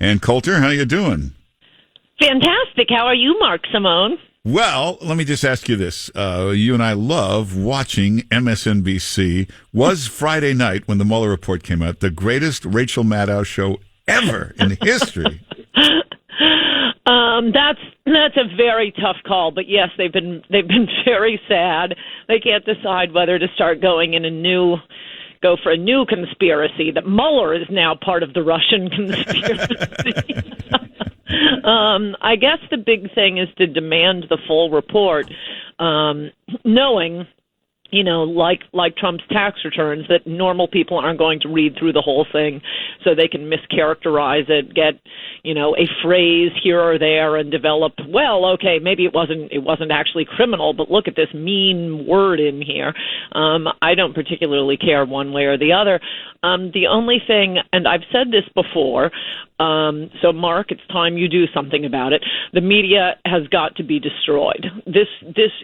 And Coulter, how you doing? Fantastic. How are you, Mark Simone? Well, let me just ask you this. You and I love watching MSNBC. Was Friday night, when the Mueller report came out, the greatest Rachel Maddow show ever in history? That's a very tough call, but yes, they've been very sad. They can't decide whether to start go for a new conspiracy. That Mueller is now part of the Russian conspiracy. I guess the big thing is to demand the full report, knowing, like Trump's tax returns, that normal people aren't going to read through the whole thing, so they can mischaracterize it, get, a phrase here or there, and develop, well, okay, maybe it wasn't actually criminal, but look at this mean word in here. I don't particularly care one way or the other. The only thing, and I've said this before, so Mark, it's time you do something about it. The media has got to be destroyed. This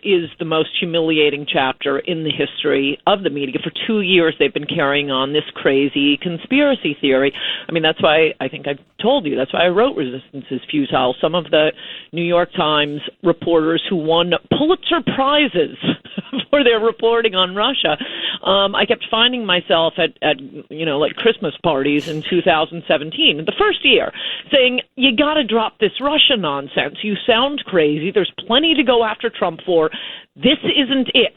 is the most humiliating chapter in the history of the media. For 2 years, they've been carrying on this crazy conspiracy theory. I mean, that's why I think I've told you. That's why I wrote Resistance is Futile. Some of the New York Times reporters who won Pulitzer Prizes for their reporting on Russia, I kept finding myself at like Christmas parties in 2017, the first year, saying, you got to drop this Russia nonsense. You sound crazy. There's plenty to go after Trump for. This isn't it.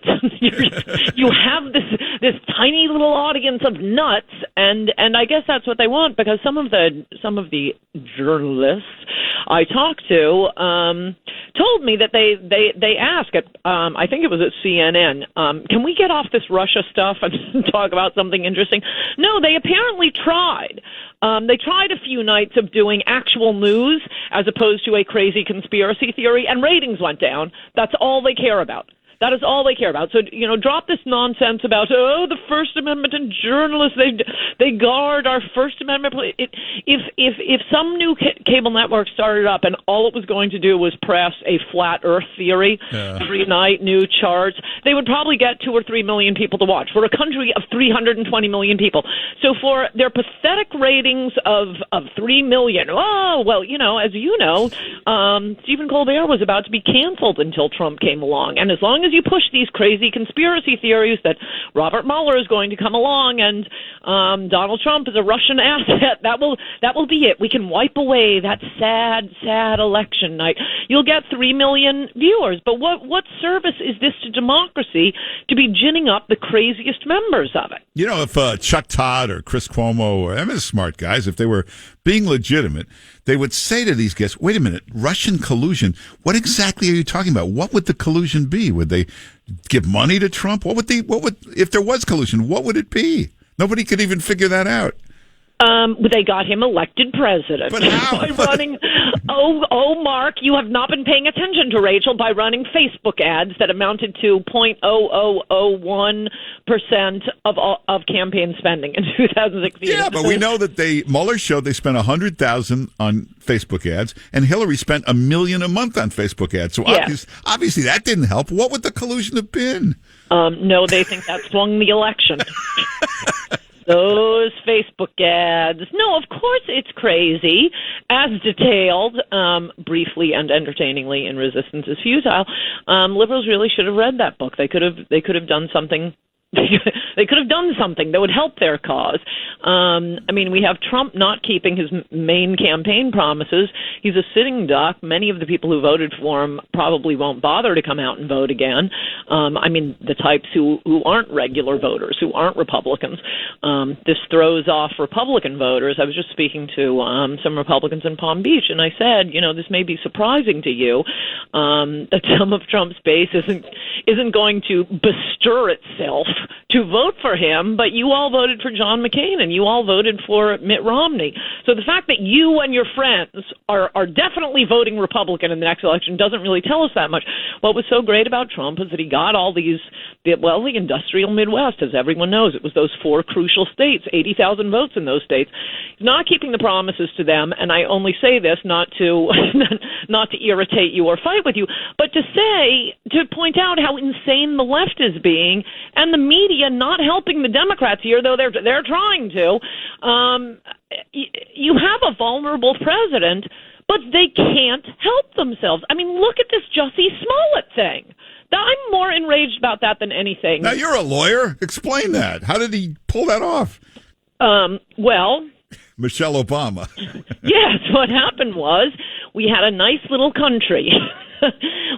You have this tiny little audience of nuts, and I guess that's what they want, because some of the journalists I talked to told me that they ask at I think it was at CNN, can we get off this Russia stuff and talk about something interesting? No, they apparently tried. They tried a few nights of doing actual news as opposed to a crazy conspiracy theory, and ratings went down. That's all they care about. That is all they care about. So, drop this nonsense about, the First Amendment and journalists, they guard our First Amendment. If some new cable network started up and all it was going to do was press a flat earth theory every night, new charts, they would probably get 2 or 3 million people to watch. We're a country of 320 million people. So for their pathetic ratings of 3 million, as you know, Stephen Colbert was about to be canceled until Trump came along. And as long as you push these crazy conspiracy theories that Robert Mueller is going to come along and Donald Trump is a Russian asset, that will be it. We can wipe away that sad election night. You'll get 3 million viewers, but what service is this to democracy to be ginning up the craziest members of it? If Chuck Todd or Chris Cuomo or them as smart guys, if they were being legitimate, they would say to these guests, wait a minute, Russian collusion, what exactly are you talking about? What would the collusion be? Would they give money to Trump? What would if there was collusion, what would it be? Nobody could even figure that out. They got him elected president. But how? By running, Mark, you have not been paying attention to Rachel, by running Facebook ads that amounted to 0.0001% of campaign spending in 2016. Yeah, but we know that Mueller showed they spent $100,000 on Facebook ads, and Hillary spent $1 million a month on Facebook ads. So obviously that didn't help. What would the collusion have been? No, they think that swung the election. Those Facebook ads. No, of course it's crazy, as detailed briefly and entertainingly in Resistance is Futile. Liberals really should have read that book. They could have done something. They could have done something that would help their cause. We have Trump not keeping his main campaign promises. He's a sitting duck. Many of the people who voted for him probably won't bother to come out and vote again. The types who aren't regular voters, who aren't Republicans. This throws off Republican voters. I was just speaking to some Republicans in Palm Beach, and I said, this may be surprising to you that some of Trump's base isn't going to bestir itself to vote for him, but you all voted for John McCain and you all voted for Mitt Romney. So the fact that you and your friends are definitely voting Republican in the next election doesn't really tell us that much. What was so great about Trump is that he got all the industrial Midwest, as everyone knows. It was those 4 crucial states, 80,000 votes in those states. He's not keeping the promises to them, and I only say this not to irritate you or fight with you, but to point out how insane the left is being, and the media not helping the Democrats here, though they're trying to. You have a vulnerable president, but they can't help themselves. I mean, look at this Jussie Smollett thing. I'm more enraged about that than anything. Now, you're a lawyer. Explain that. How did he pull that off? Well, Michelle Obama. Yes, what happened was we had a nice little country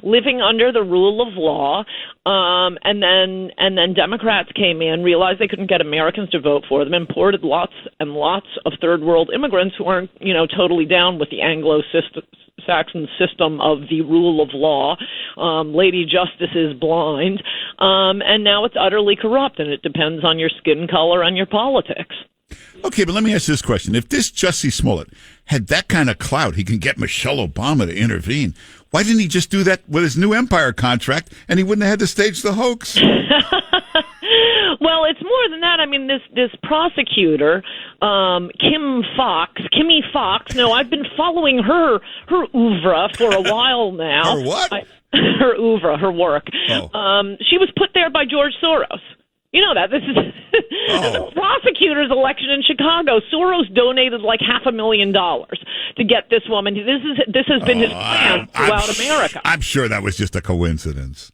living under the rule of law, and then Democrats came in, realized they couldn't get Americans to vote for them, imported lots and lots of third world immigrants who aren't, totally down with the Anglo-Saxon system of the rule of law. Lady Justice is blind, and now it's utterly corrupt, and it depends on your skin color and your politics. Okay, but let me ask you this question. If this Jussie Smollett had that kind of clout, he can get Michelle Obama to intervene. Why didn't he just do that with his new Empire contract, and he wouldn't have had to stage the hoax? Well, it's more than that. I mean, this prosecutor, Kimmy Fox. No, I've been following her oeuvre for a while now. Her what? Her oeuvre, her work. Oh. She was put there by George Soros. You know that. This is the prosecutor's election in Chicago. Soros donated like $500,000 to get this woman. This has been his plan throughout America. I'm sure that was just a coincidence.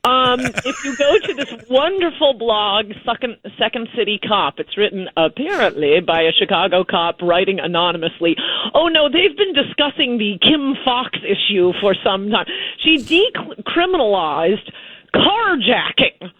If you go to this wonderful blog, Second City Cop, it's written apparently by a Chicago cop writing anonymously. Oh, no, they've been discussing the Kim Fox issue for some time. She decriminalized carjacking.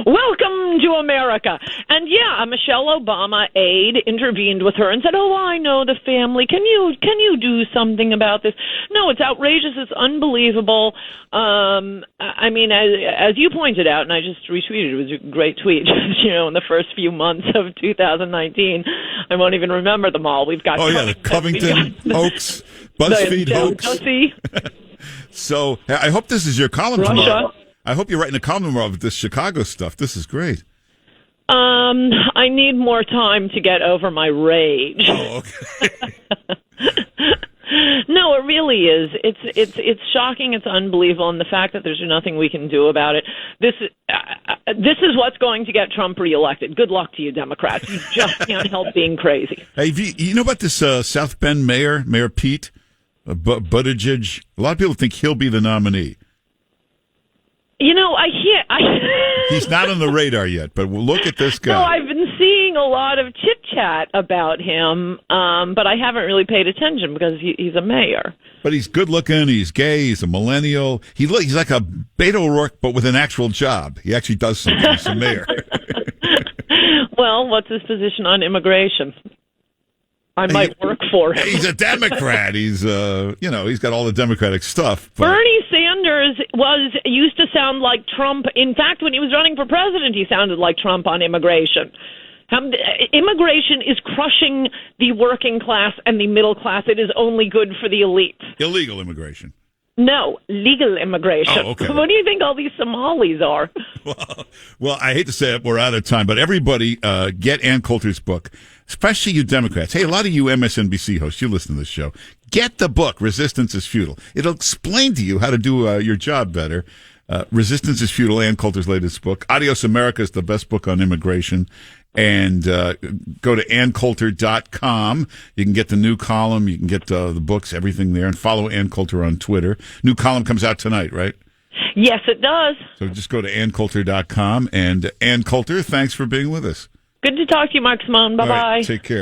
Welcome to America. And yeah, a Michelle Obama aide intervened with her and said, "Oh, I know the family. Can you do something about this?" No, it's outrageous. It's unbelievable. I mean, as you pointed out, and I just retweeted, it was a great tweet. In the first few months of 2019, I won't even remember them all. We've got the Covington hoax, BuzzFeed hoax. So I hope this is your column tomorrow. I hope you're writing a column tomorrow of this Chicago stuff. This is great. I need more time to get over my rage. Oh, okay. No, it really is. It's shocking. It's unbelievable, and the fact that there's nothing we can do about it. This is what's going to get Trump reelected. Good luck to you, Democrats. You just can't help being crazy. Hey, you know about this South Bend Mayor Pete Buttigieg? A lot of people think he'll be the nominee. I hear. He's not on the radar yet, but we'll look at this guy. No, I've been seeing a lot of chit-chat about him, but I haven't really paid attention because he's a mayor. But he's good-looking, he's gay, he's a millennial. He's like a Beto O'Rourke, but with an actual job. He actually does something. He's a mayor. Well, what's his position on immigration? I might work for him. He's a Democrat. He's, he's got all the Democratic stuff. But Bernie Sanders used to sound like Trump. In fact, when he was running for president, he sounded like Trump on immigration. Immigration is crushing the working class and the middle class. It is only good for the elites. Illegal immigration. No, legal immigration. Oh, okay. What do you think all these Somalis are? Well, I hate to say it, we're out of time, but everybody get Ann Coulter's book, especially you Democrats. Hey, a lot of you MSNBC hosts, you listen to this show. Get the book, Resistance is Futile. It'll explain to you how to do your job better. Resistance is Futile, Ann Coulter's latest book. Adios America is the best book on immigration. And go to AnnCoulter.com. You can get the new column. You can get the books, everything there. And follow Ann Coulter on Twitter. New column comes out tonight, right? Yes, it does. So just go to AnnCoulter.com. And Ann Coulter, thanks for being with us. Good to talk to you, Mark Simone. Bye-bye. All right, take care.